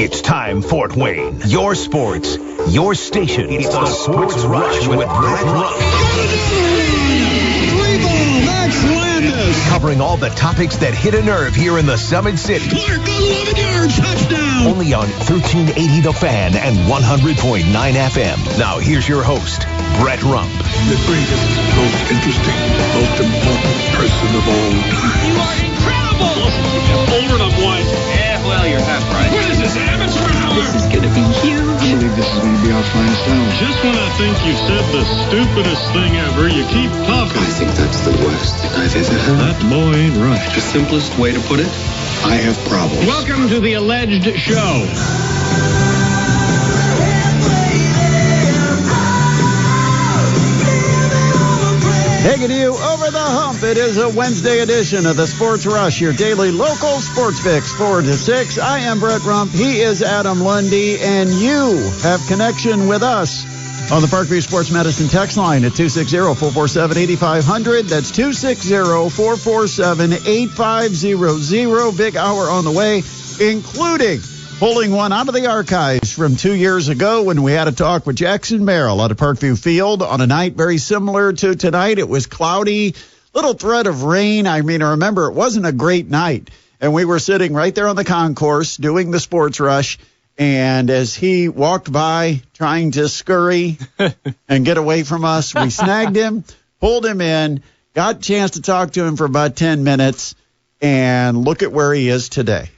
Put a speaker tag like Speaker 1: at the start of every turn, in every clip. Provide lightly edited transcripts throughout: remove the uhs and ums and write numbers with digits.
Speaker 1: It's time, Fort Wayne. Your sports, your station. It's the Sports Rush with Brett Rump.
Speaker 2: Max Landis.
Speaker 1: Covering all the topics that hit a nerve here in the Summit City.
Speaker 2: Clark goes 11 yards, touchdown.
Speaker 1: Only on 1380 The Fan and 100.9 FM. Now here's your host, Brett Rump.
Speaker 3: The greatest, most interesting, most important person of all time.
Speaker 4: You are incredible.
Speaker 5: Older than one.
Speaker 4: Yeah, well, you're half right.
Speaker 5: What is this, amateur hour?
Speaker 6: This is going to be huge.
Speaker 3: I believe this is going to be our finest hour.
Speaker 5: Just when I think you've said the stupidest thing ever, you keep talking.
Speaker 7: I think that's the worst thing I've ever heard.
Speaker 5: That boy ain't right.
Speaker 7: The simplest way to put it, I have problems.
Speaker 4: Welcome to the alleged show.
Speaker 2: Taking you over the hump. It is a Wednesday edition of the Sports Rush, your daily local sports fix, 4 to 6. I am Brett Rump. He is Adam Lundy, and you have connection with us on the Parkview Sports Medicine text line at 260-447-8500. That's 260-447-8500. Big hour on the way, including pulling one out of the archives from 2 years ago when we had a talk with Jackson Merrill out of Parkview Field on a night very similar to tonight. It was cloudy, little threat of rain. I remember it wasn't a great night. And we were sitting right there on the concourse doing the Sports Rush. And as he walked by trying to scurry and get away from us, we snagged him, pulled him in, got a chance to talk to him for about 10 minutes, and look at where he is today.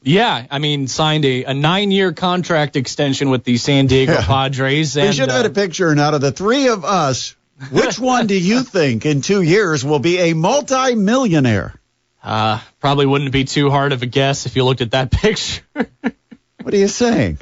Speaker 8: Yeah, signed a 9-year contract extension with the San Diego Padres.
Speaker 2: We should have had a picture, and out of the three of us, which one do you think in 2 years will be a multi-millionaire?
Speaker 8: Probably wouldn't be too hard of a guess if you looked at that picture.
Speaker 2: What are you saying?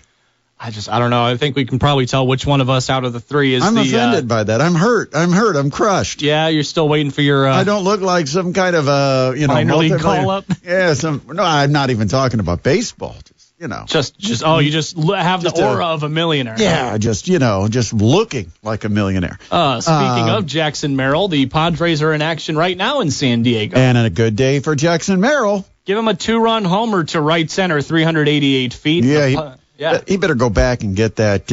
Speaker 8: I don't know. I think we can probably tell which one of us out of the three is
Speaker 2: I'm offended by that. I'm hurt. I'm crushed.
Speaker 8: Yeah, you're still waiting for your...
Speaker 2: I don't look like some kind of,
Speaker 8: minor league call-up?
Speaker 2: Yeah, no, I'm not even talking about baseball.
Speaker 8: You just have the aura of a millionaire.
Speaker 2: Yeah, just looking like a millionaire.
Speaker 8: Speaking of Jackson Merrill, the Padres are in action right now in San Diego.
Speaker 2: And a good day for Jackson Merrill.
Speaker 8: Give him a 2-run homer to right center, 388 feet.
Speaker 2: Yeah, he better go back and get that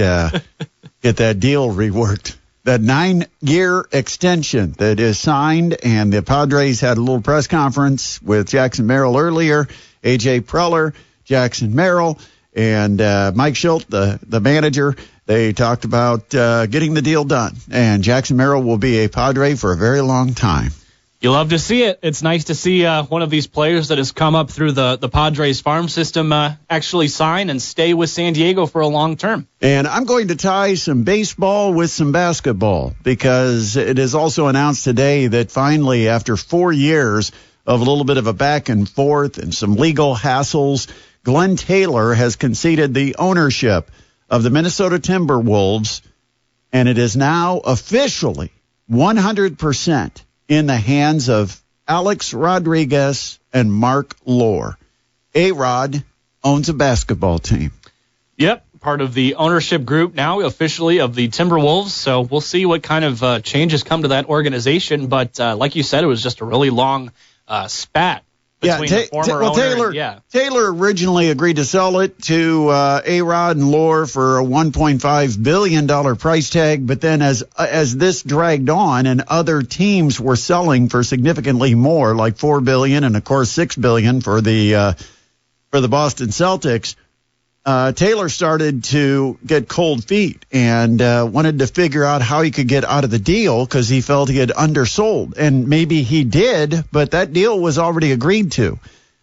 Speaker 2: get that deal reworked. That 9-year extension that is signed, and the Padres had a little press conference with Jackson Merrill earlier. A.J. Preller, Jackson Merrill, and Mike Schilt, the manager. They talked about getting the deal done, and Jackson Merrill will be a Padre for a very long time.
Speaker 8: You love to see it. It's nice to see one of these players that has come up through the Padres farm system actually sign and stay with San Diego for a long term.
Speaker 2: And I'm going to tie some baseball with some basketball, because it is also announced today that finally, after 4 years of a little bit of a back and forth and some legal hassles, Glenn Taylor has conceded the ownership of the Minnesota Timberwolves, and it is now officially 100% in the hands of Alex Rodriguez and Mark Lohr. A-Rod owns a basketball team.
Speaker 8: Yep, part of the ownership group now officially of the Timberwolves. So we'll see what kind of changes come to that organization. But like you said, it was just a really long spat between the former owner.
Speaker 2: Taylor originally agreed to sell it to A-Rod and Lohr for a $1.5 billion price tag, but then as this dragged on and other teams were selling for significantly more, like $4 billion and of course $6 billion for the Boston Celtics, Taylor started to get cold feet and wanted to figure out how he could get out of the deal, because he felt he had undersold. And maybe he did, but that deal was already agreed to.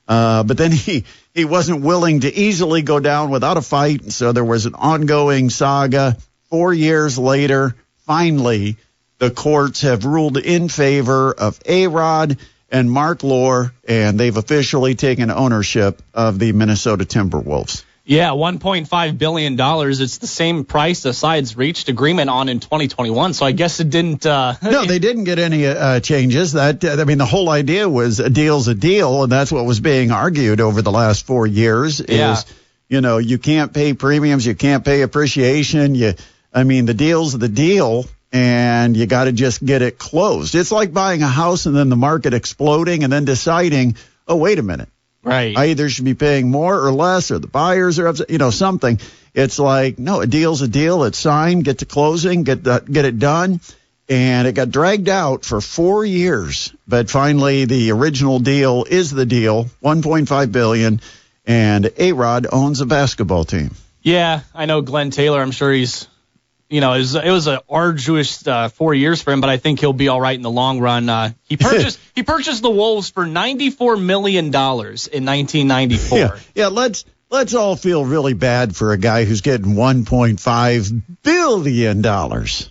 Speaker 2: But then he wasn't willing to easily go down without a fight, and so there was an ongoing saga. 4 years later, finally, the courts have ruled in favor of A-Rod and Mark Lohr, and they've officially taken ownership of the Minnesota Timberwolves.
Speaker 8: Yeah, $1.5 billion. It's the same price the sides reached agreement on in 2021. So I guess it didn't.
Speaker 2: No, they didn't get any changes. The whole idea was a deal's a deal, and that's what was being argued over the last 4 years.
Speaker 8: Yeah.
Speaker 2: You can't pay premiums, you can't pay appreciation. The deal's the deal, and you got to just get it closed. It's like buying a house and then the market exploding, and then deciding, oh, wait a minute.
Speaker 8: Right.
Speaker 2: I either should be paying more or less, or the buyers are upset, something. It's like, no, a deal's a deal. It's signed, get to closing, get it done. And it got dragged out for 4 years. But finally, the original deal is the deal, $1.5 billion, and A-Rod owns a basketball team.
Speaker 8: Yeah, I know Glenn Taylor. I'm sure he's, it was an arduous 4 years for him, but I think he'll be all right in the long run. He purchased the Wolves for $94 million in 1994.
Speaker 2: Yeah, let's all feel really bad for a guy who's getting $1.5 billion.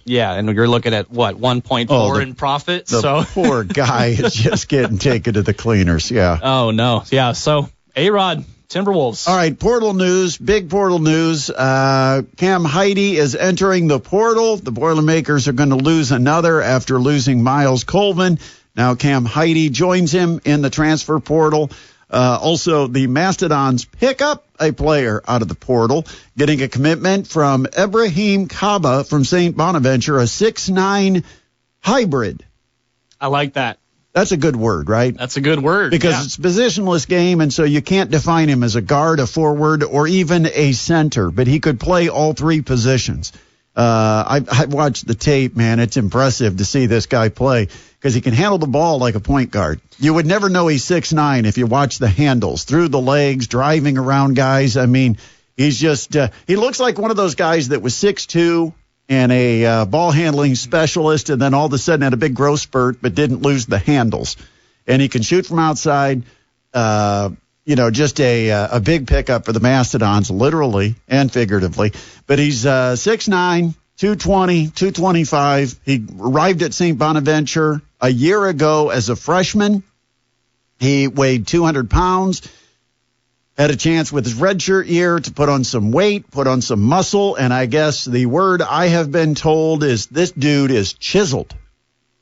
Speaker 8: Yeah, and you're looking at, 1.4 in profit?
Speaker 2: The poor guy is just getting taken to the cleaners, yeah.
Speaker 8: Oh, no. Yeah, so A-Rod, Timberwolves.
Speaker 2: All right, portal news, big portal news. Cam Heide is entering the portal. The Boilermakers are going to lose another after losing Miles Colvin. Now Cam Heide joins him in the transfer portal. Also, the Mastodons pick up a player out of the portal, getting a commitment from Ibrahim Kaba from St. Bonaventure, a 6'9" hybrid.
Speaker 8: I like that.
Speaker 2: That's a good word, right?
Speaker 8: That's a good word.
Speaker 2: Because it's a positionless game, and so you can't define him as a guard, a forward, or even a center, but he could play all three positions. I've watched the tape, man. It's impressive to see this guy play because he can handle the ball like a point guard. You would never know he's 6'9" if you watch the handles, through the legs, driving around guys. I mean, he's just he looks like one of those guys that was 6'2", and a ball handling specialist, and then all of a sudden had a big growth spurt but didn't lose the handles. And he can shoot from outside. Just a big pickup for the Mastodons, literally and figuratively. But he's 6'9", 220, 225. He arrived at St. Bonaventure a year ago as a freshman. He weighed 200 pounds. Had a chance with his redshirt year to put on some weight, put on some muscle, and I guess the word I have been told is this dude is chiseled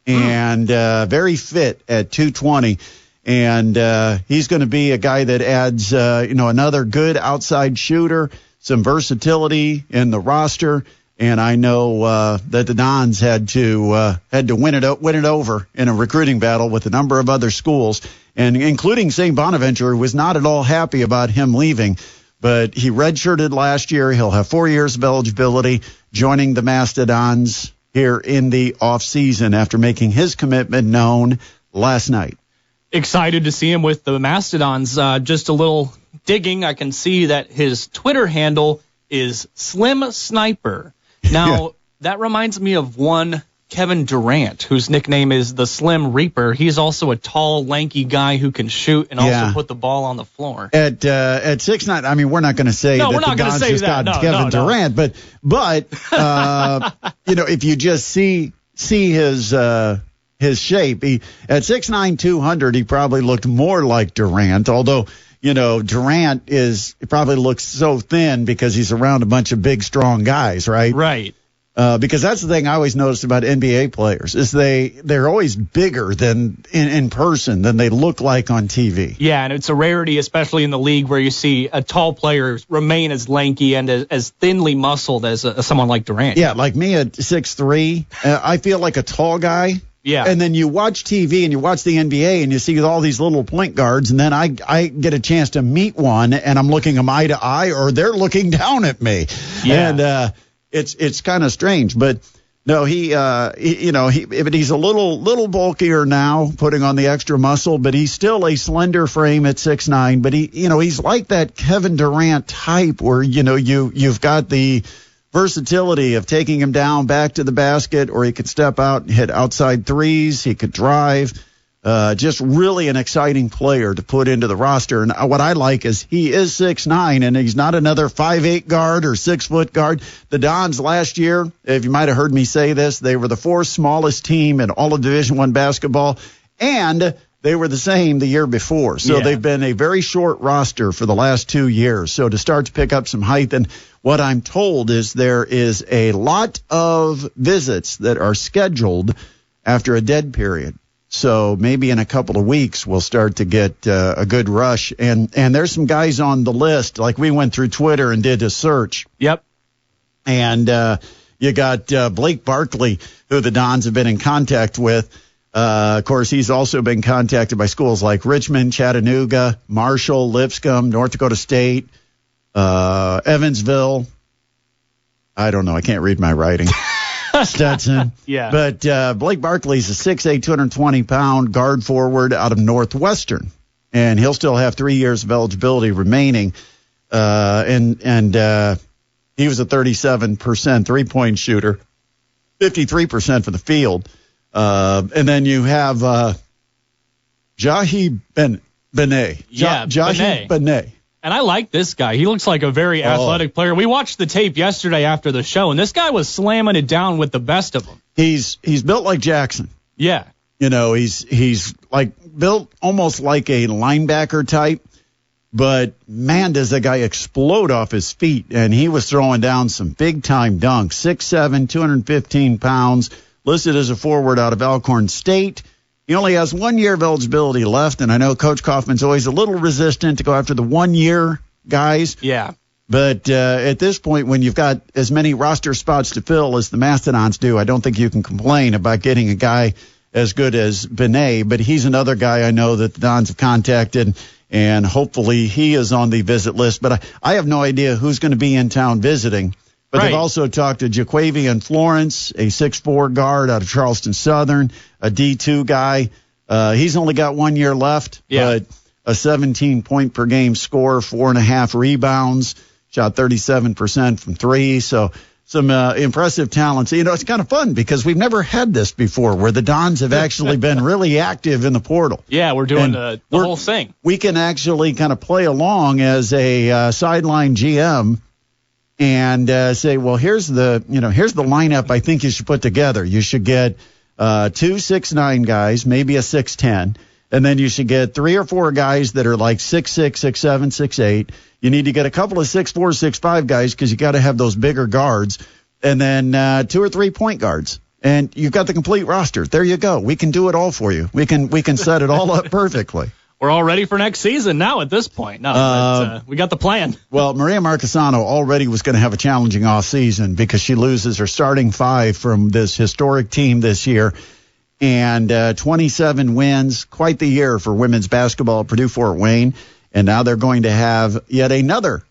Speaker 2: and very fit at 220. And he's going to be a guy that adds, another good outside shooter, some versatility in the roster. And I know that the Dons had to win it over in a recruiting battle with a number of other schools, and including St. Bonaventure, who was not at all happy about him leaving. But he redshirted last year. He'll have 4 years of eligibility, joining the Mastodons here in the offseason after making his commitment known last night.
Speaker 8: Excited to see him with the Mastodons. Just a little digging, I can see that his Twitter handle is Slim Sniper. Now, that reminds me of one Kevin Durant, whose nickname is the Slim Reaper. He's also a tall, lanky guy who can shoot and also put the ball on the floor. At
Speaker 2: 6'9", I mean, we're not going to say that the Dons just got Kevin Durant, but if you just see his shape, at 6'9", 200, he probably looked more like Durant, although Durant probably looks so thin because he's around a bunch of big, strong guys, right?
Speaker 8: Right.
Speaker 2: Because that's the thing I always noticed about NBA players is they're always bigger than in person than they look like on TV.
Speaker 8: Yeah, and it's a rarity, especially in the league, where you see a tall player remain as lanky and as thinly muscled as someone like Durant.
Speaker 2: Yeah, like me at 6'3", I feel like a tall guy.
Speaker 8: Yeah.
Speaker 2: And then you watch TV and you watch the NBA and you see all these little point guards, and then I get a chance to meet one and I'm looking them eye to eye, or they're looking down at me.
Speaker 8: Yeah.
Speaker 2: And it's kind of strange, but no, he's a little bulkier now, putting on the extra muscle, but he's still a slender frame at 6'9". But he's like that Kevin Durant type where you've got the versatility of taking him down back to the basket, or he could step out and hit outside threes. He could drive. Just really an exciting player to put into the roster. And what I like is he is 6'9", and he's not another 5'8" guard or 6-foot guard. The Dons last year, if you might have heard me say this, they were the fourth smallest team in all of Division I basketball, and they were the same the year before. So they've been a very short roster for the last 2 years. So to start to pick up some height, and what I'm told is there is a lot of visits that are scheduled after a dead period. So maybe in a couple of weeks we'll start to get a good rush. And there's some guys on the list, like we went through Twitter and did a search.
Speaker 8: Yep.
Speaker 2: And you got Blake Barkley, who the Dons have been in contact with. Of course, he's also been contacted by schools like Richmond, Chattanooga, Marshall, Lipscomb, North Dakota State, Evansville. I don't know. I can't read my writing. Stetson.
Speaker 8: Yeah.
Speaker 2: But Blake Barkley's a 6'8", 220-pound guard forward out of Northwestern, and he'll still have 3 years of eligibility remaining. And he was a 37% three-point shooter, 53% for the field. And then you have Jahi Benet. Jahi Benet.
Speaker 8: And I like this guy. He looks like a very athletic player. We watched the tape yesterday after the show, and this guy was slamming it down with the best of them.
Speaker 2: He's built like Jackson.
Speaker 8: Yeah.
Speaker 2: You know, he's like built almost like a linebacker type, but man, does the guy explode off his feet. And he was throwing down some big-time dunks. 6'7", 215 pounds, listed as a forward out of Alcorn State. He only has 1 year of eligibility left, and I know Coach Kaufman's always a little resistant to go after the 1 year guys.
Speaker 8: Yeah.
Speaker 2: But at this point, when you've got as many roster spots to fill as the Mastodons do, I don't think you can complain about getting a guy as good as Benet. But he's another guy I know that the Dons have contacted, and hopefully he is on the visit list. But I have no idea who's going to be in town visiting. But They've also talked to Jaquavian Florence, a 6'4" guard out of Charleston Southern, a D2 guy. He's only got 1 year left, but a 17-point-per-game score, 4.5 rebounds, shot 37% from three. So some impressive talents. You know, it's kind of fun because we've never had this before where the Dons have actually been really active in the portal.
Speaker 8: Yeah, we're doing the whole thing.
Speaker 2: We can actually kind of play along as a sideline GM and say, well, here's the lineup I think you should put together. You should get 2 6'9" guys, maybe a 6'10", and then you should get 3 or 4 guys that are like 6'6", 6'7", 6'8". You need to get a couple of 6'4", 6'5" guys because you got to have those bigger guards, and then 2 or 3 point guards. And you've got the complete roster. There you go. We can do it all for you. We can set it all up perfectly.
Speaker 8: We're all ready for next season now at this point. No, we got the plan.
Speaker 2: Well, Maria Marquesano already was going to have a challenging offseason because she loses her starting 5 from this historic team this year. And 27 wins, quite the year for women's basketball at Purdue Fort Wayne. And now they're going to have yet another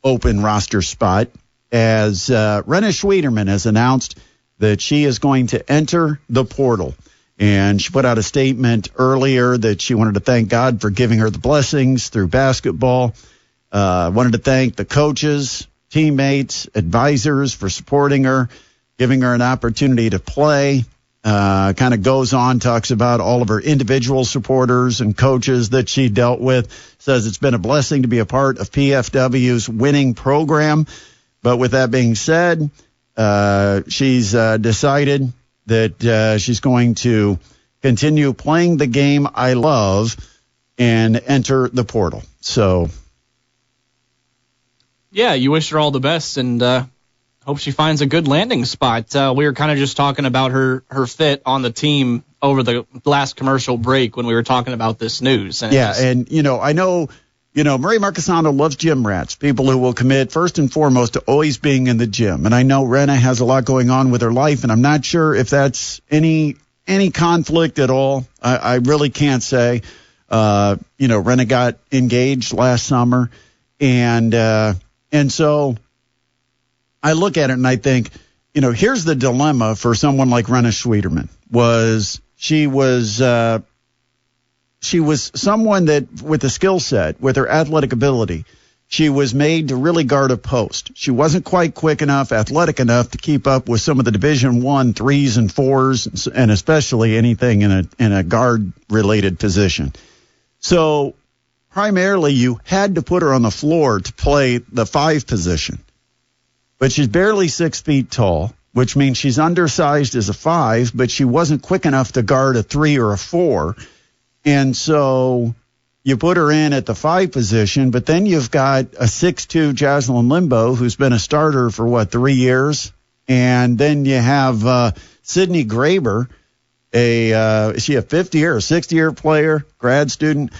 Speaker 2: open roster spot as Renna Schwieterman has announced that she is going to enter the portal. And she put out a statement earlier that she wanted to thank God for giving her the blessings through basketball. Wanted to thank the coaches, teammates, advisors for supporting her, giving her an opportunity to play. Kind of goes on, talks about all of her individual supporters and coaches that she dealt with. Says it's been a blessing to be a part of PFW's winning program. But with that being said, she's decided that she's going to continue playing the game I love and enter the portal. So, yeah,
Speaker 8: you wish her all the best and hope she finds a good landing spot. We were kind of just talking about her fit on the team over the last commercial break when we were talking about this news. And
Speaker 2: I know, Maria Marquesano loves gym rats, people who will commit first and foremost to always being in the gym. And I know Renna has a lot going on with her life, and I'm not sure if that's any conflict at all. I really can't say. Renna got engaged last summer, and so I look at it and I think, here's the dilemma for someone like Renna Schwieterman. She was someone that, with a skill set, with her athletic ability, she was made to really guard a post. She wasn't quite quick enough, athletic enough to keep up with some of the Division I 3s and 4s, and especially anything in a guard-related position. So primarily you had to put her on the floor to play the 5 position. But she's barely 6 feet tall, which means she's undersized as a 5, but she wasn't quick enough to guard a 3 or a 4. And so you put her in at the 5 position, but then you've got a 6'2" Jocelyn Limbo, who's been a starter for, 3 years? And then you have Sydney Graber, is she a 5th year or 6th year player, grad student?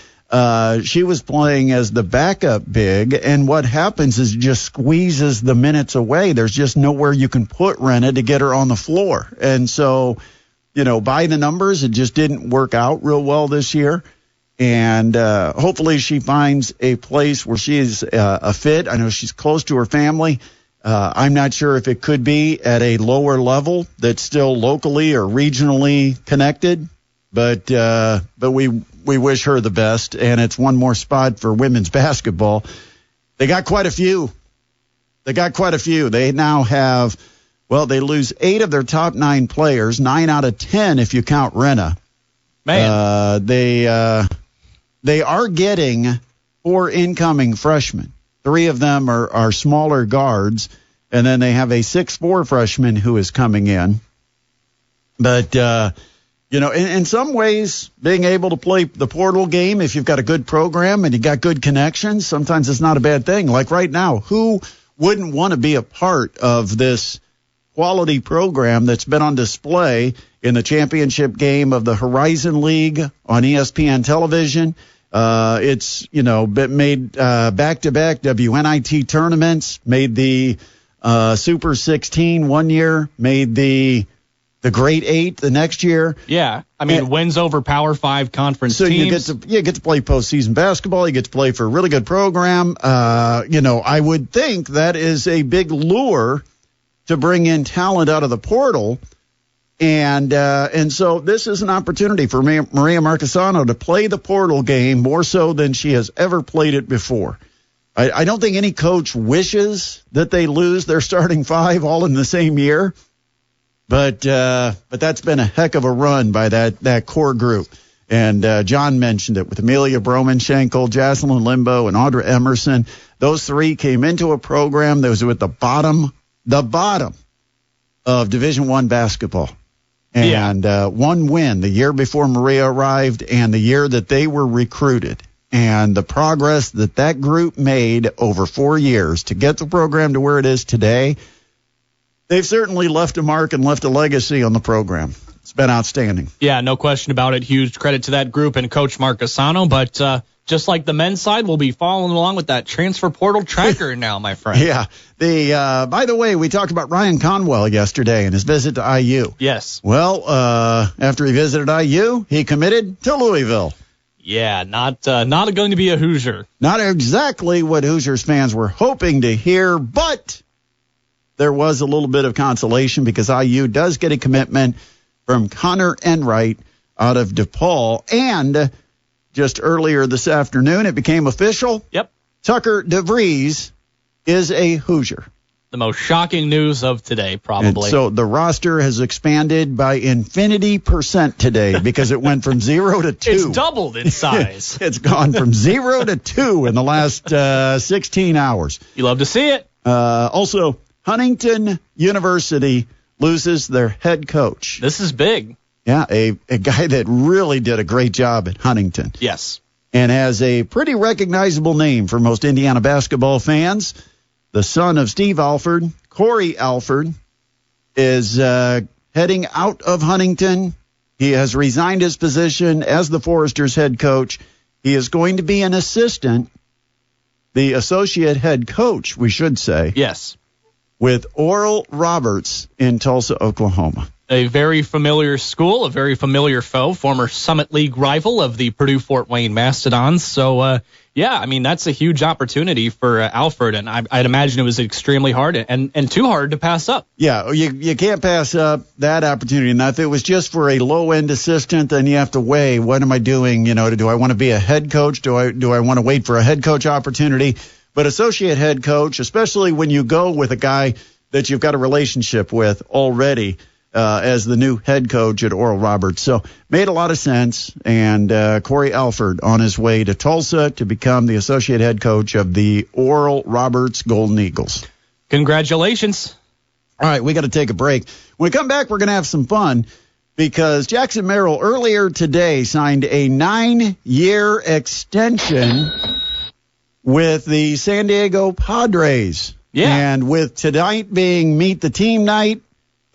Speaker 2: She was playing as the backup big, and what happens is it just squeezes the minutes away. There's just nowhere you can put Renna to get her on the floor. And so, by the numbers. It just didn't work out real well this year. And hopefully she finds a place where she is a fit. I know she's close to her family. I'm not sure if it could be at a lower level that's still locally or regionally connected, but we wish her the best. And it's one more spot for women's basketball. They got quite a few. They now have, they lose 8 of their top 9 players, 9 out of 10 if you count Renna.
Speaker 8: Man.
Speaker 2: They are getting 4 incoming freshmen. 3 of them are smaller guards, and then they have a 6'4" freshman who is coming in. But, in some ways, being able to play the portal game, if you've got a good program and you got good connections, sometimes it's not a bad thing. Like right now, who wouldn't want to be a part of this quality program that's been on display in the championship game of the Horizon League on ESPN television? It's, been made back-to-back WNIT tournaments, made the Super 16 one year, made the Great 8 the next year.
Speaker 8: Yeah, wins over Power 5 conference teams.
Speaker 2: So you get to play postseason basketball. You get to play for a really good program. I would think that is a big lure to bring in talent out of the portal. And so this is an opportunity for Maria Marchesano to play the portal game more so than she has ever played it before. I don't think any coach wishes that they lose their starting 5 all in the same year, but that's been a heck of a run by that core group. And John mentioned it with Amelia Broman-Schenkel, Jocelyn Limbo, and Audra Emerson. Those 3 came into a program that was at the bottom of Division I basketball. And one win the year before Maria arrived and the year that they were recruited. And the progress that group made over 4 years to get the program to where it is today, they've certainly left a mark and left a legacy on the program. It's been outstanding.
Speaker 8: Yeah, no question about it. Huge credit to that group and Coach Marchesano. But just like the men's side, we'll be following along with that transfer portal tracker now, my friend.
Speaker 2: Yeah. By the way, we talked about Ryan Conwell yesterday and his visit to IU.
Speaker 8: Yes.
Speaker 2: Well, after he visited IU, he committed to Louisville.
Speaker 8: Yeah, not going to be a Hoosier.
Speaker 2: Not exactly what Hoosiers fans were hoping to hear, but there was a little bit of consolation because IU does get a commitment from Connor Enright out of DePaul. And just earlier this afternoon, it became official.
Speaker 8: Yep.
Speaker 2: Tucker DeVries is a Hoosier.
Speaker 8: The most shocking news of today, probably.
Speaker 2: And so the roster has expanded by infinity % today because it went from 0 to 2.
Speaker 8: It's doubled in size.
Speaker 2: It's gone from 0 to 2 in the last 16 hours.
Speaker 8: You love to see it.
Speaker 2: Also, Huntington University loses their head coach.
Speaker 8: This is big.
Speaker 2: Yeah, a guy that really did a great job at Huntington.
Speaker 8: Yes.
Speaker 2: And has a pretty recognizable name for most Indiana basketball fans. The son of Steve Alford, Corey Alford, is heading out of Huntington. He has resigned his position as the Foresters head coach. He is going to be an assistant, the associate head coach, we should say.
Speaker 8: Yes.
Speaker 2: With Oral Roberts in Tulsa, Oklahoma.
Speaker 8: A very familiar school, a very familiar foe, former Summit League rival of the Purdue Fort Wayne Mastodons. So, that's a huge opportunity for Alford, and I'd imagine it was extremely hard and too hard to pass up.
Speaker 2: Yeah, you can't pass up that opportunity. Now, if it was just for a low-end assistant, then you have to weigh, what am I doing? Do I want to be a head coach? Do I want to wait for a head coach opportunity? But associate head coach, especially when you go with a guy that you've got a relationship with already, as the new head coach at Oral Roberts. So made a lot of sense. And Corey Alford on his way to Tulsa to become the associate head coach of the Oral Roberts Golden Eagles.
Speaker 8: Congratulations.
Speaker 2: All right, we got to take a break. When we come back, we're going to have some fun because Jackson Merrill earlier today signed a 9-year extension with the San Diego Padres.
Speaker 8: Yeah.
Speaker 2: And with tonight being Meet the Team night,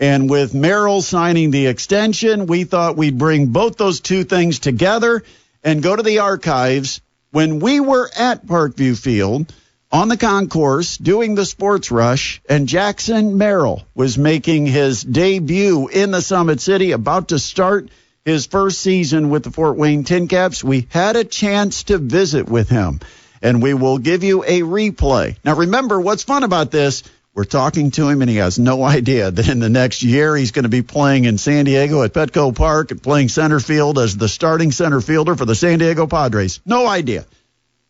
Speaker 2: and with Merrill signing the extension, we thought we'd bring both those two things together and go to the archives when we were at Parkview Field on the concourse doing the sports rush, and Jackson Merrill was making his debut in the Summit City, about to start his first season with the Fort Wayne TinCaps. We had a chance to visit with him, and we will give you a replay. Now, remember, what's fun about this, we're talking to him, and he has no idea that in the next year he's going to be playing in San Diego at Petco Park and playing center field as the starting center fielder for the San Diego Padres. No idea.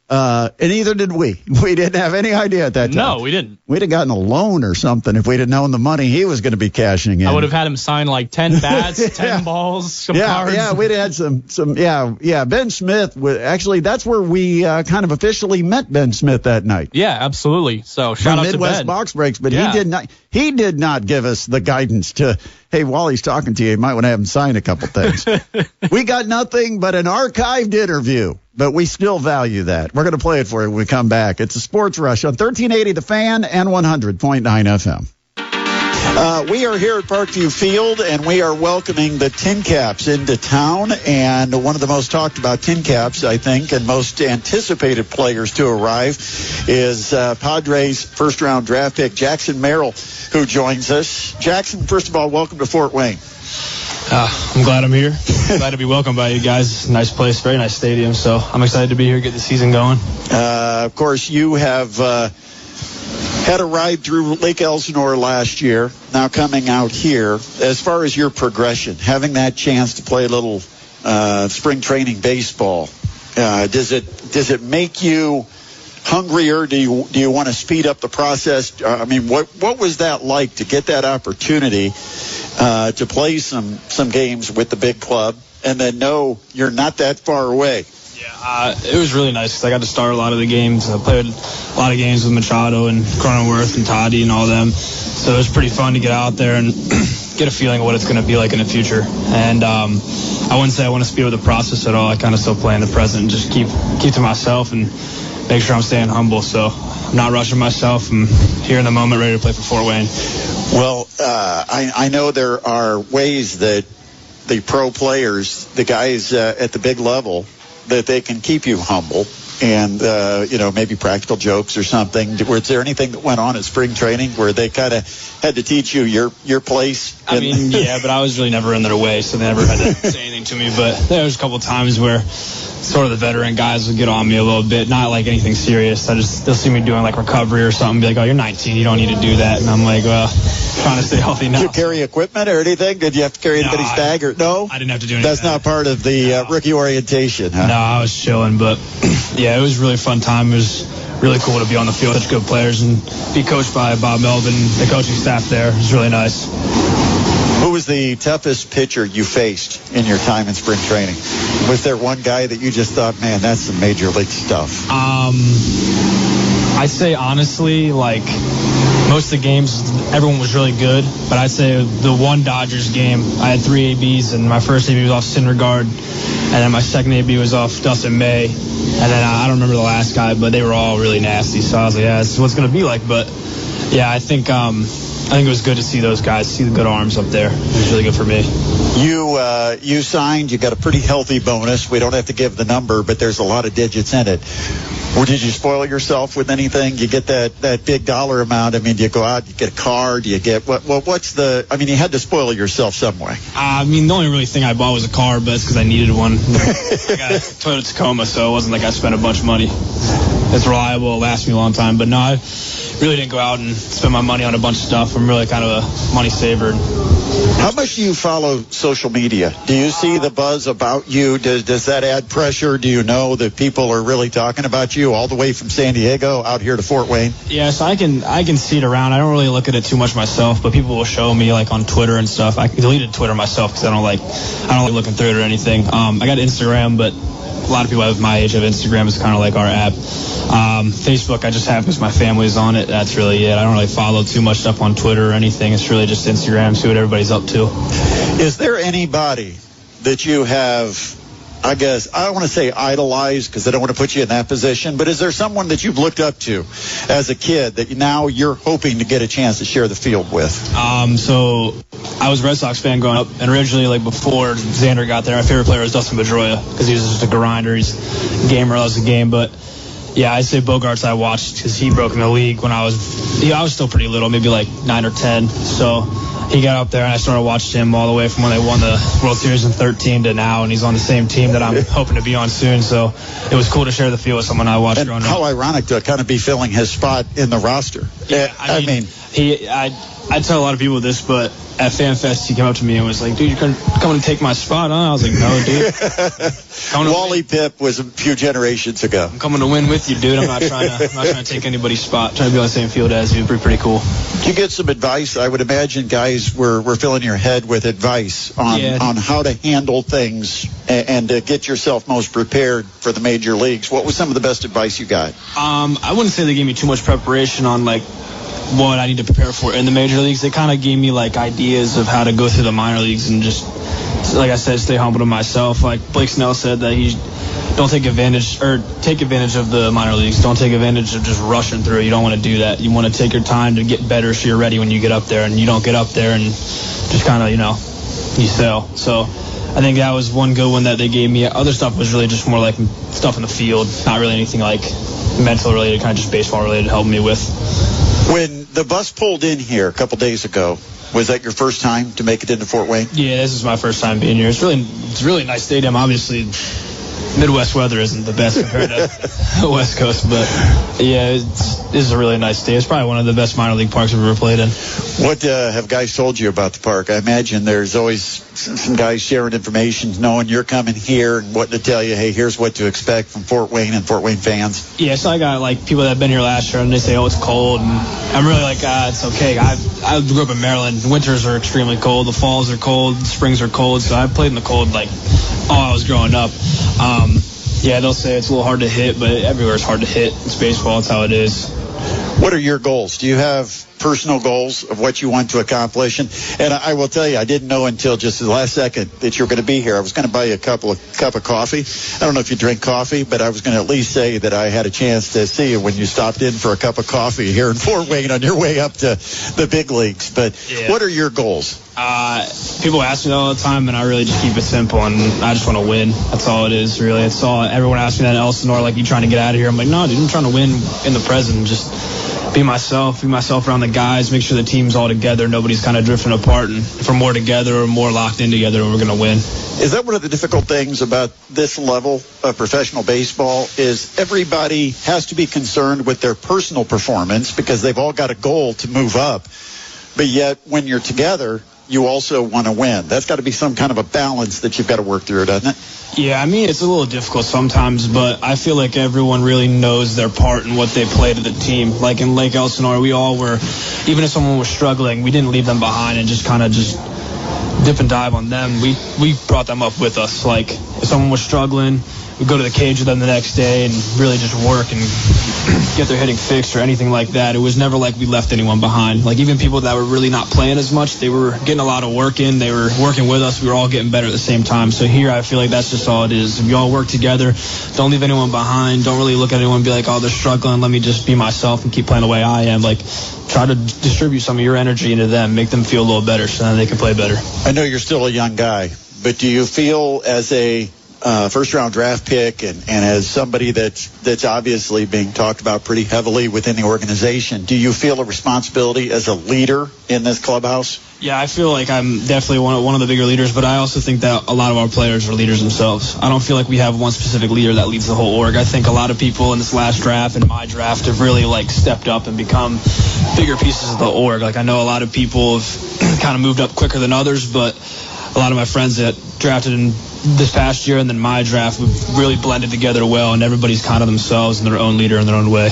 Speaker 2: And neither did we. We didn't have any idea at that time.
Speaker 8: No, we didn't.
Speaker 2: We'd have gotten a loan or something if we'd have known the money he was going to be cashing in.
Speaker 8: I would have had him sign like 10 bats, 10 balls, some cards.
Speaker 2: Yeah, we'd have had some. Ben Smith, actually, that's where we kind of officially met Ben Smith that night.
Speaker 8: Yeah, absolutely. So shout out to Ben.
Speaker 2: Midwest Box Breaks, but he did not give us the guidance to, hey, while he's talking to you might want to have him sign a couple things. We got nothing but an archived interview, but we still value that. We're going to play it for you when we come back. It's a Sports Rush on 1380 The Fan and 100.9 FM. We are here at Parkview Field, and we are welcoming the TinCaps into town. And one of the most talked about TinCaps, I think, and most anticipated players to arrive is Padres first-round draft pick Jackson Merrill, who joins us. Jackson, first of all, welcome to Fort Wayne.
Speaker 6: I'm glad I'm here. Glad to be welcomed by you guys. Nice place, very nice stadium. So I'm excited to be here, get the season going.
Speaker 2: Of course, you have had a ride through Lake Elsinore last year, now coming out here. As far as your progression, having that chance to play a little spring training baseball, does it make you hungrier? Do you want to speed up the process? I mean, what was that like to get that opportunity to play some games with the big club and then know you're not that far away?
Speaker 6: Yeah, it was really nice because I got to start a lot of the games. I played a lot of games with Machado and Cronenworth and Toddy and all them. So it was pretty fun to get out there and get a feeling of what it's going to be like in the future. And I wouldn't say I want to speed up the process at all. I kind of still play in the present and just keep to myself and make sure I'm staying humble. So I'm not rushing myself. I'm here in the moment, ready to play for Fort Wayne.
Speaker 2: Well, I know there are ways that the pro players, the guys at the big level, that they can keep you humble and, maybe practical jokes or something. Was there anything that went on at spring training where they kind of had to teach you your place?
Speaker 6: Yeah, but I was really never in their way, so they never had to say anything to me. But there was a couple times where sort of the veteran guys would get on me a little bit, not like anything serious. They'll see me doing like recovery or something, be like, oh, you're 19, you don't need to do that. And I'm like, well, trying to stay healthy now.
Speaker 2: Did you carry equipment or anything? Did you have to carry anybody's bag? No?
Speaker 6: I didn't have to do anything.
Speaker 2: That's not part of the rookie orientation, huh?
Speaker 6: No, I was chilling, but yeah, it was a really fun time. It was really cool to be on the field with such good players and be coached by Bob Melvin, the coaching staff there. It was really nice.
Speaker 2: Who was the toughest pitcher you faced in your time in spring training? Was there one guy that you just thought, man, that's some major league stuff?
Speaker 6: I'd say honestly, like most of the games, everyone was really good. But I'd say the one Dodgers game, I had 3 ABs, and my first AB was off Syndergaard, and then my second AB was off Dustin May, and then I don't remember the last guy, but they were all really nasty. So I was like, yeah, this is what it's going to be like. But yeah, I think it was good to see those guys, see the good arms up there. It was really good for me.
Speaker 2: You signed, you got a pretty healthy bonus. We don't have to give the number, but there's a lot of digits in it. Or did you spoil yourself with anything? You get that big dollar amount. I mean, do you go out, you get a car, do you get, you had to spoil yourself some way.
Speaker 6: The only really thing I bought was a car, but it's because I needed one. I got a Toyota Tacoma, so it wasn't like I spent a bunch of money. It's reliable, it lasts me a long time, but no, I really didn't go out and spend my money on a bunch of stuff. I'm really kind of a money saver.
Speaker 2: How much do you follow social media? Do you see the buzz about you? Does that add pressure? Do you know that people are really talking about you all the way from San Diego out here to Fort Wayne?
Speaker 6: Yes, I can see it around. I don't really look at it too much myself, but people will show me like on Twitter and stuff. I deleted Twitter myself because I don't like looking through it or anything. I got Instagram, but a lot of people of my age have Instagram. It's kind of like our app. Facebook I just have because my family's on it. That's really it. I don't really follow too much stuff on Twitter or anything. It's really just Instagram, see what everybody's up to.
Speaker 2: Is there anybody that you have, I guess, I don't want to say idolized because I don't want to put you in that position, but is there someone that you've looked up to as a kid that now you're hoping to get a chance to share the field with?
Speaker 6: So I was a Red Sox fan growing up, and originally, like before Xander got there, my favorite player was Dustin Pedroia because he was just a grinder. He's a gamer, loves the game, but Yeah, I'd say Bogarts I watched because he broke in the league when I was still pretty little, maybe like 9 or 10. So he got up there, and I started watching him all the way from when they won the World Series in 13 to now, and he's on the same team that I'm hoping to be on soon. So it was cool to share the field with someone I watched growing up.
Speaker 2: How ironic to kind of be filling his spot in the roster.
Speaker 6: Yeah, I tell a lot of people this, but at FanFest, he came up to me and was like, dude, you're coming to take my spot, huh? I was like, no, dude.
Speaker 2: Wally Pipp was a few generations ago.
Speaker 6: I'm coming to win with you, dude. I'm not trying to take anybody's spot. I'm trying to be on the same field as you. Pretty cool.
Speaker 2: Did you get some advice? I would imagine guys were filling your head with advice on how to handle things and to get yourself most prepared for the major leagues. What was some of the best advice you got?
Speaker 6: I wouldn't say they gave me too much preparation on, like, what I need to prepare for in the major leagues. They kind of gave me like ideas of how to go through the minor leagues and just, like I said, stay humble to myself. Like Blake Snell said that don't take advantage of the minor leagues. Don't take advantage of just rushing through. You don't want to do that. You want to take your time to get better so you're ready when you get up there, and you don't get up there and just kind of, you sell. So I think that was one good one that they gave me. Other stuff was really just more like stuff in the field, not really anything like mental related, kind of just baseball related, helping me with.
Speaker 2: When the bus pulled in here a couple days ago, was that your first time to make it into Fort Wayne?
Speaker 6: Yeah, this is my first time being here. It's a really nice stadium. Obviously, Midwest weather isn't the best compared to the West Coast, but yeah, this is a really nice stadium. It's probably one of the best minor league parks I've ever played in.
Speaker 2: What have guys told you about the park? I imagine there's always some guys sharing information, knowing you're coming here and wanting to tell you, hey, here's what to expect from Fort Wayne and Fort Wayne fans.
Speaker 6: Yeah, so I got like people that have been here last year, and they say, oh, it's cold, and I'm really like, it's okay. I grew up in Maryland. Winters are extremely cold. The falls are cold. The springs are cold. So I played in the cold like all I was growing up. Yeah, they'll say it's a little hard to hit, but everywhere it's hard to hit. It's baseball. It's how it is.
Speaker 2: What are your goals? Do you have personal goals of what you want to accomplish? And I will tell you, I didn't know until just the last second that you were going to be here. I was going to buy you a cup of coffee. I don't know if you drink coffee, but I was going to at least say that I had a chance to see you when you stopped in for a cup of coffee here in Fort Wayne on your way up to the big leagues. But What are your goals?
Speaker 6: People ask me that all the time, and I really just keep it simple, and I just want to win. That's all it is, really. It's all. Everyone asks me that in Elsinore, like, you trying to get out of here? I'm like, no, dude, I'm trying to win in the present. Just be myself around the guys, make sure the team's all together, nobody's kind of drifting apart, and if we're more together or more locked in together, we're going to win.
Speaker 2: Is that one of the difficult things about this level of professional baseball is everybody has to be concerned with their personal performance because they've all got a goal to move up, but yet when you're together, you also want to win. That's got to be some kind of a balance that you've got to work through, doesn't it?
Speaker 6: Yeah, I mean, it's a little difficult sometimes, but I feel like everyone really knows their part and what they play to the team. Like in Lake Elsinore, we all were, even if someone was struggling, we didn't leave them behind and just kind of just dip and dive on them. We brought them up with us. Like if someone was struggling, we'd go to the cage with them the next day and really just work and get their hitting fixed or anything like that. It was never like we left anyone behind. Like even people that were really not playing as much, they were getting a lot of work in. They were working with us. We were all getting better at the same time. So here I feel like that's just all it is. If you all work together, don't leave anyone behind. Don't really look at anyone and be like, oh, they're struggling. Let me just be myself and keep playing the way I am. Like try to distribute some of your energy into them, make them feel a little better so then they can play better.
Speaker 2: I know you're still a young guy, but do you feel as a first-round draft pick and as somebody that's obviously being talked about pretty heavily within the organization, do you feel a responsibility as a leader in this clubhouse?
Speaker 6: Yeah, I feel like I'm definitely one of the bigger leaders, but I also think that a lot of our players are leaders themselves. I don't feel like we have one specific leader that leads the whole org. I think a lot of people in this last draft and my draft have really like stepped up and become bigger pieces of the org. Like I know a lot of people have kind of moved up quicker than others, but a lot of my friends that drafted in this past year and then my draft, we've really blended together well, and everybody's kind of themselves and their own leader in their own way.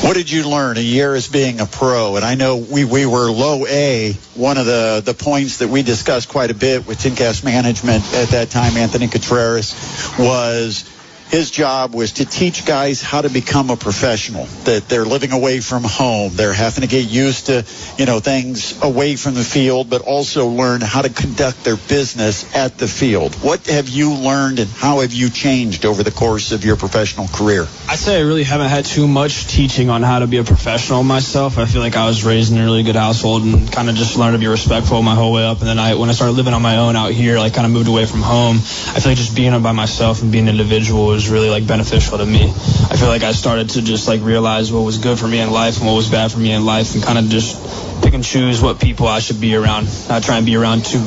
Speaker 2: What did you learn a year as being a pro? And I know we were low A. One of the points that we discussed quite a bit with TinCap's management at that time, Anthony Contreras, was his job was to teach guys how to become a professional, that they're living away from home. They're having to get used to, things away from the field, but also learn how to conduct their business at the field. What have you learned and how have you changed over the course of your professional career?
Speaker 6: I'd say I really haven't had too much teaching on how to be a professional myself. I feel like I was raised in a really good household and kind of just learned to be respectful my whole way up. And then when I started living on my own out here, kind of moved away from home, I feel like just being by myself and being an individual was really like beneficial to me. I feel like I started to just like realize what was good for me in life and what was bad for me in life, and kind of just pick and choose what people I should be around. Not try and be around too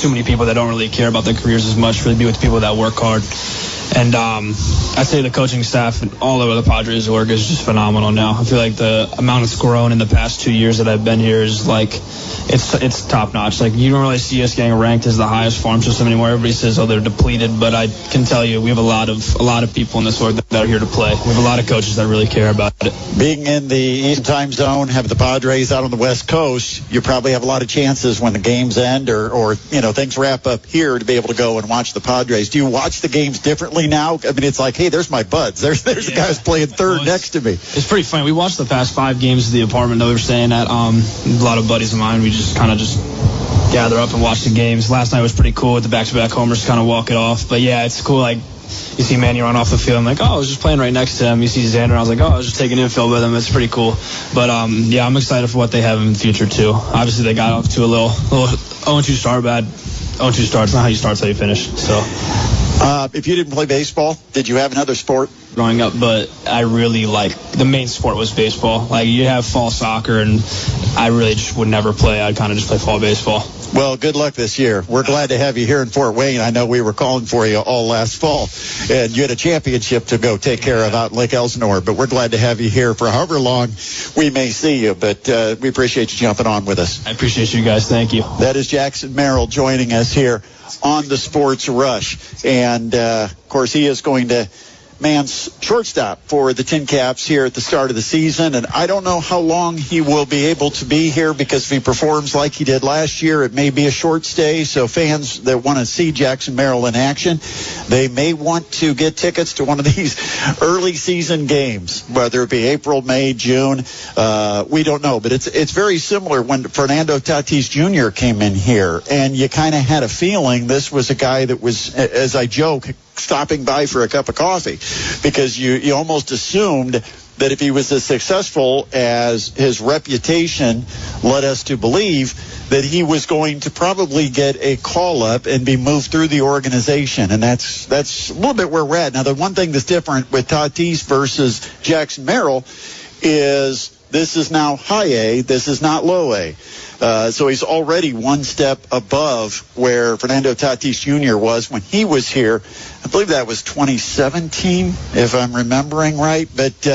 Speaker 6: many people that don't really care about their careers as much. Really be with people that work hard. And I'd say the coaching staff all over the Padres org is just phenomenal now. I feel like the amount it's grown in the past 2 years that I've been here is like it's top notch. Like, you don't really see us getting ranked as the highest farm system anymore. Everybody says, oh, they're depleted, but I can tell you we have a lot of people in this org that are here to play. We have a lot of coaches that really care about it.
Speaker 2: Being in the Eastern time zone, having the Padres out on the West Coast, you probably have a lot of chances when the games end or things wrap up here to be able to go and watch the Padres. Do you watch the games differently now? I mean, it's like, hey, there's my buds. There's the guys playing third next to me.
Speaker 6: It's pretty funny. We watched the past 5 games of the apartment that we were staying at. A lot of buddies of mine, we just kind of just gather up and watch the games. Last night was pretty cool with the back-to-back homers, kind of walk it off. But yeah, it's cool. Like, you see Manny run off the field. I'm like, oh, I was just playing right next to him. You see Xander. I was like, oh, I was just taking infield with him. It's pretty cool. But yeah, I'm excited for what they have in the future too. Obviously, they got off to a little 0-2 start. Bad 0-2 start. It's not how you start, it's how you finish. So.
Speaker 2: If you didn't play baseball, did you have another sport?
Speaker 6: Growing up, but I really the main sport was baseball. Like, you have fall soccer, and I really just would never play. I'd kind of just play fall baseball.
Speaker 2: Well, good luck this year. We're glad to have you here in Fort Wayne. I know we were calling for you all last fall, and you had a championship to go take care of out in Lake Elsinore, but we're glad to have you here for however long we may see you, but we appreciate you jumping on with us.
Speaker 6: I appreciate you guys. Thank you.
Speaker 2: That is Jackson Merrill joining us here on the Sports Rush, and of course he is going to man shortstop for the TinCaps here at the start of the season, and I don't know how long he will be able to be here, because if he performs like he did last year, it may be a short stay. So fans that want to see Jackson Merrill in action, they may want to get tickets to one of these early season games, whether it be April, May, June. We don't know, but it's very similar when Fernando Tatis Jr. came in here, and you kind of had a feeling this was a guy that was, as I joke, stopping by for a cup of coffee, because you almost assumed that if he was as successful as his reputation led us to believe, that he was going to probably get a call up and be moved through the organization. And that's a little bit where we're at. Now, the one thing that's different with Tatis versus Jackson Merrill is this is now high A, this is not low A. So he's already one step above where Fernando Tatis Jr. was when he was here. I believe that was 2017, if I'm remembering right. But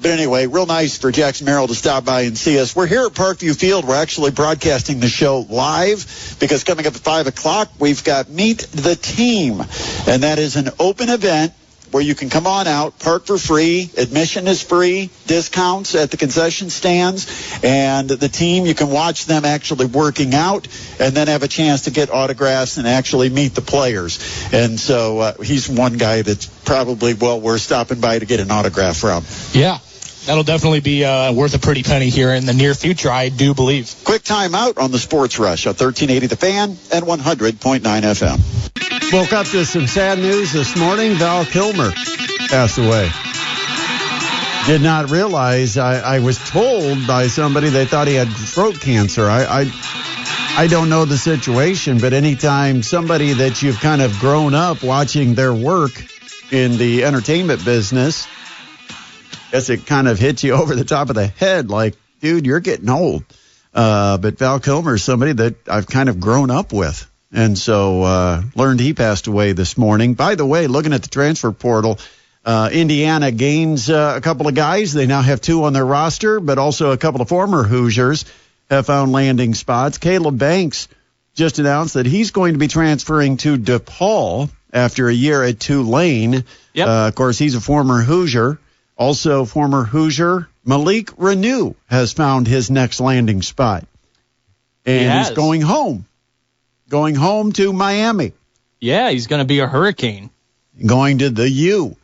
Speaker 2: anyway, real nice for Jackson Merrill to stop by and see us. We're here at Parkview Field. We're actually broadcasting the show live, because coming up at 5 o'clock, we've got Meet the Team. And that is an open event where you can come on out, park for free, admission is free, discounts at the concession stands, and the team, you can watch them actually working out and then have a chance to get autographs and actually meet the players. And so he's one guy that's probably well worth stopping by to get an autograph from.
Speaker 9: Yeah. That'll definitely be worth a pretty penny here in the near future, I do believe.
Speaker 2: Quick time out on the Sports Rush on 1380 The Fan and 100.9 FM.
Speaker 10: Woke up to some sad news this morning. Val Kilmer passed away. Did not realize. I was told by somebody they thought he had throat cancer. I don't know the situation, but anytime somebody that you've kind of grown up watching their work in the entertainment business, I guess it kind of hits you over the top of the head like, dude, you're getting old. But Val Kilmer is somebody that I've kind of grown up with. And so learned he passed away this morning. By the way, looking at the transfer portal, Indiana gains a couple of guys. They now have 2 on their roster, but also a couple of former Hoosiers have found landing spots. Caleb Banks just announced that he's going to be transferring to DePaul after a year at Tulane.
Speaker 8: Yep.
Speaker 10: Of course, he's a former Hoosier. Also, former Hoosier Malik Renew has found his next landing spot. And he's going home. Going home to Miami.
Speaker 8: Yeah, he's going to be a Hurricane.
Speaker 10: Going to the U.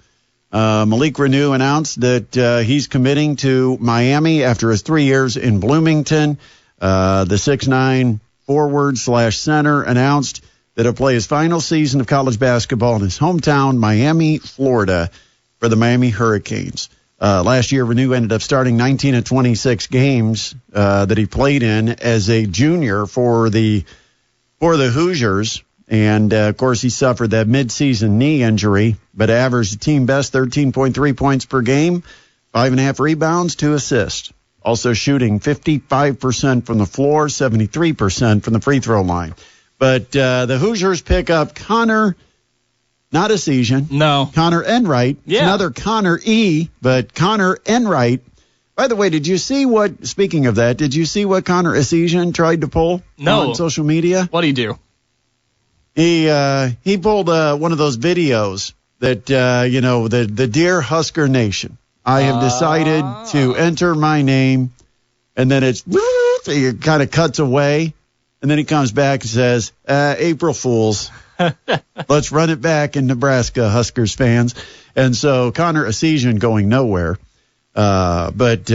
Speaker 10: Malik Renew announced that he's committing to Miami after his 3 years in Bloomington. The 6'9" forward/center announced that he'll play his final season of college basketball in his hometown, Miami, Florida, for the Miami Hurricanes. Last year, Renew ended up starting 19 of 26 games that he played in as a junior for the Hoosiers,
Speaker 2: And, of course, he suffered that midseason knee injury, but averaged a team best 13.3 points per game, 5.5 rebounds, 2 assists. Also shooting 55% from the floor, 73% from the free throw line. But the Hoosiers pick up Connor, not Essegian.
Speaker 8: No.
Speaker 2: Connor Enright.
Speaker 8: Yeah.
Speaker 2: It's another Connor E., but Connor Enright. By the way, speaking of that, did you see what Connor Essegian tried to pull on social media?
Speaker 8: What'd he do?
Speaker 2: He pulled one of those videos that, the Dear Husker Nation. I have decided to enter my name, and then it kind of cuts away, and then he comes back and says, April Fools. Let's run it back in Nebraska, Huskers fans. And so Connor Essegian going nowhere. But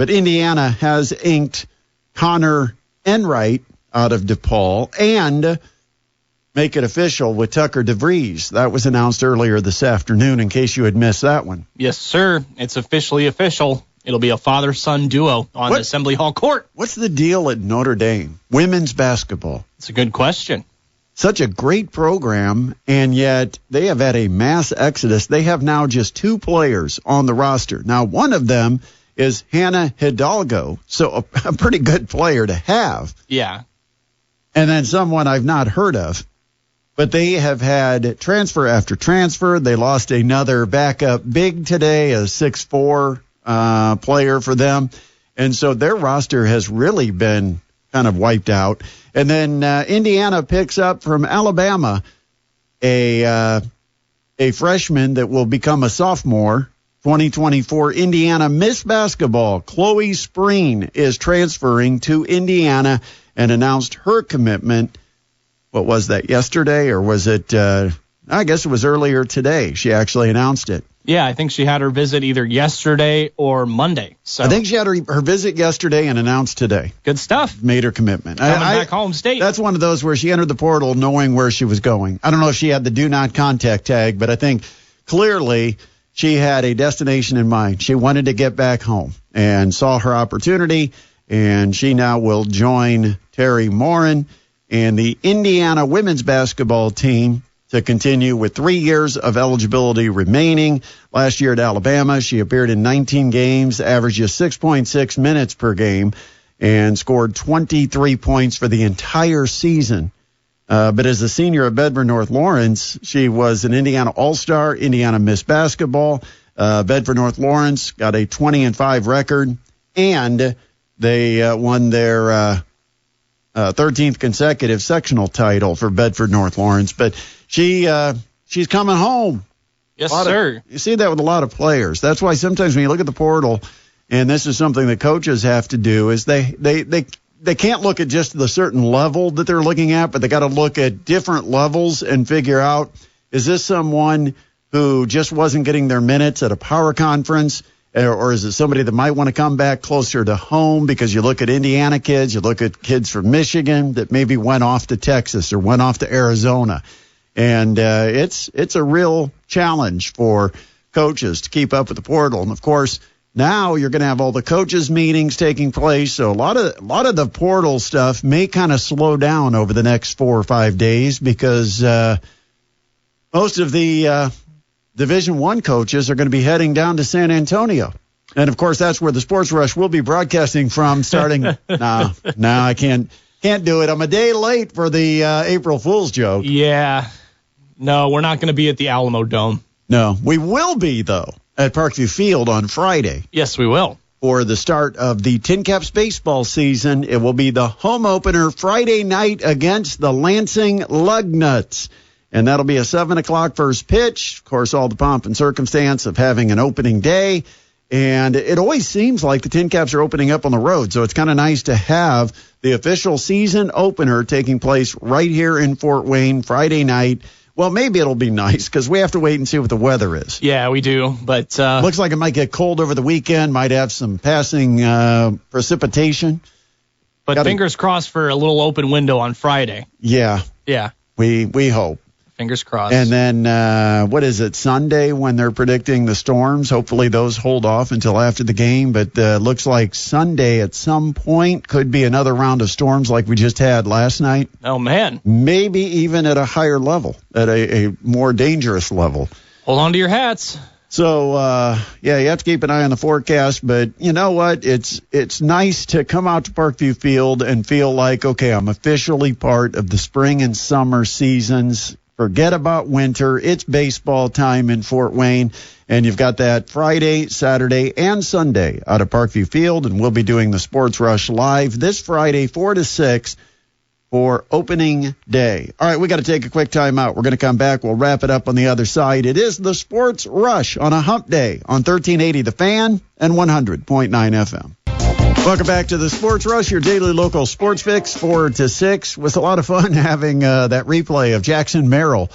Speaker 2: Indiana has inked Connor Enright out of DePaul and make it official with Tucker DeVries. That was announced earlier this afternoon, in case you had missed that one.
Speaker 8: Yes, sir. It's officially official. It'll be a father-son duo on the Assembly Hall court.
Speaker 2: What's the deal at Notre Dame? Women's basketball.
Speaker 8: It's a good question.
Speaker 2: Such a great program, and yet they have had a mass exodus. They have now just 2 players on the roster. Now, one of them is Hannah Hidalgo, so a pretty good player to have.
Speaker 8: Yeah.
Speaker 2: And then someone I've not heard of. But they have had transfer after transfer. They lost another backup big today, a 6'4" player for them. And so their roster has really been kind of wiped out. And then Indiana picks up from Alabama a freshman that will become a sophomore, 2024 Indiana Miss Basketball. Chloe Spreen is transferring to Indiana and announced her commitment. What was that, yesterday, or was it, I guess it was earlier today. She actually announced it.
Speaker 8: Yeah, I think she had her visit either yesterday or Monday. So
Speaker 2: I think she had her visit yesterday and announced today.
Speaker 8: Good stuff.
Speaker 2: Made her commitment.
Speaker 8: Coming back home state.
Speaker 2: That's one of those where she entered the portal knowing where she was going. I don't know if she had the do not contact tag, but I think clearly she had a destination in mind. She wanted to get back home and saw her opportunity, and she now will join Terry Morin and the Indiana women's basketball team to continue with 3 years of eligibility remaining. Last year at Alabama, she appeared in 19 games, averaged just 6.6 minutes per game, and scored 23 points for the entire season. But as a senior at Bedford North Lawrence, she was an Indiana All-Star, Indiana Miss Basketball. Bedford North Lawrence got a 20-5 record, and they won their 13th consecutive sectional title for Bedford North Lawrence. But she's coming home.
Speaker 8: Yes, sir.
Speaker 2: You see that with a lot of players. That's why sometimes when you look at the portal, and this is something that coaches have to do, is they can't look at just the certain level that they're looking at, but they got to look at different levels and figure out, is this someone who just wasn't getting their minutes at a power conference, or is it somebody that might want to come back closer to home? Because you look at Indiana kids, you look at kids from Michigan that maybe went off to Texas or went off to Arizona. And it's a real challenge for coaches to keep up with the portal. And, of course, now you're going to have all the coaches' meetings taking place. So a lot of the portal stuff may kind of slow down over the next 4 or 5 days because most of the Division I coaches are going to be heading down to San Antonio. And, of course, that's where the Sports Rush will be broadcasting from starting. No, I can't do it. I'm a day late for the April Fool's joke.
Speaker 8: Yeah. No, we're not going to be at the Alamo Dome.
Speaker 2: No, we will be, though, at Parkview Field on Friday.
Speaker 8: Yes, we will.
Speaker 2: For the start of the TinCaps baseball season, it will be the home opener Friday night against the Lansing Lugnuts. And that'll be a 7 o'clock first pitch. Of course, all the pomp and circumstance of having an opening day. And it always seems like the TinCaps are opening up on the road, so it's kind of nice to have the official season opener taking place right here in Fort Wayne Friday night. Well, maybe it'll be nice because we have to wait and see what the weather is.
Speaker 8: Yeah, we do. But
Speaker 2: looks like it might get cold over the weekend, might have some passing precipitation.
Speaker 8: But fingers crossed for a little open window on Friday.
Speaker 2: Yeah.
Speaker 8: Yeah.
Speaker 2: We hope.
Speaker 8: Fingers crossed.
Speaker 2: And then, what is it, Sunday when they're predicting the storms? Hopefully those hold off until after the game. But looks like Sunday at some point could be another round of storms like we just had last night.
Speaker 8: Oh, man.
Speaker 2: Maybe even at a higher level, at a more dangerous level.
Speaker 8: Hold on to your hats.
Speaker 2: So, yeah, you have to keep an eye on the forecast, but you know what? It's nice to come out to Parkview Field and feel like, okay, I'm officially part of the spring and summer seasons. Forget about winter. It's baseball time in Fort Wayne, and you've got that Friday, Saturday, and Sunday out of Parkview Field, and we'll be doing the Sports Rush live this Friday, 4 to 6. For opening day. All right, we got to take a quick time out. We're going to come back. We'll wrap it up on the other side. It is the Sports Rush on a hump day on 1380 The Fan and 100.9 FM. Welcome back to the Sports Rush, your daily local sports fix, 4 to 6. It was a lot of fun having that replay of Jackson Merrill.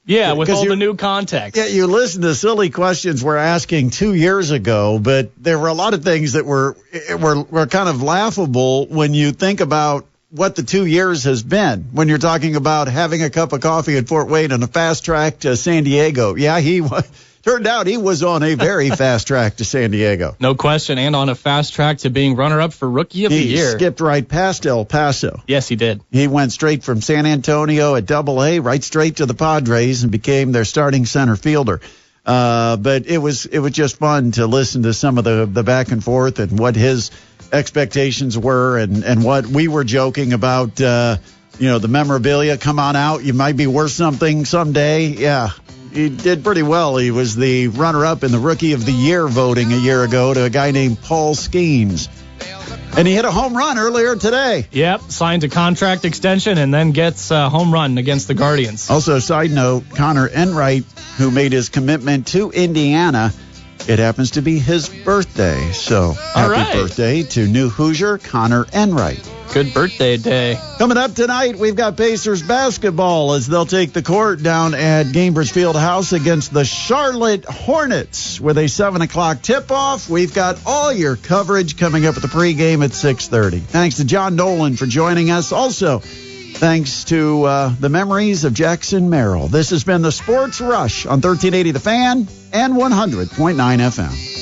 Speaker 8: Yeah, with all the new context.
Speaker 2: Yeah, you listen to silly questions we're asking 2 years ago, but there were a lot of things that were kind of laughable when you think about what the 2 years has been when you're talking about having a cup of coffee at Fort Wayne on a fast track to San Diego. Yeah, turned out he was on a very fast track to San Diego.
Speaker 8: No question, and on a fast track to being runner-up for Rookie of the Year.
Speaker 2: He skipped right past El Paso.
Speaker 8: Yes, he did.
Speaker 2: He went straight from San Antonio at AA right straight to the Padres and became their starting center fielder. But it was just fun to listen to some of the back and forth and what his expectations were and what we were joking about, the memorabilia. Come on out. You might be worth something someday. Yeah, he did pretty well. He was the runner-up in the Rookie of the Year voting a year ago to a guy named Paul Skeens. And he hit a home run earlier today.
Speaker 8: Yep, signed a contract extension and then gets a home run against the Guardians.
Speaker 2: Also, side note, Connor Enright, who made his commitment to Indiana, it happens to be his birthday. So happy birthday to new Hoosier Connor Enright.
Speaker 8: Good birthday day.
Speaker 2: Coming up tonight, we've got Pacers basketball as they'll take the court down at Gainbridge Fieldhouse against the Charlotte Hornets with a 7 o'clock tip-off. We've got all your coverage coming up at the pregame at 6:30. Thanks to John Nolan for joining us. Also, thanks to the memories of Jackson Merrill. This has been the Sports Rush on 1380 The Fan and 100.9 FM.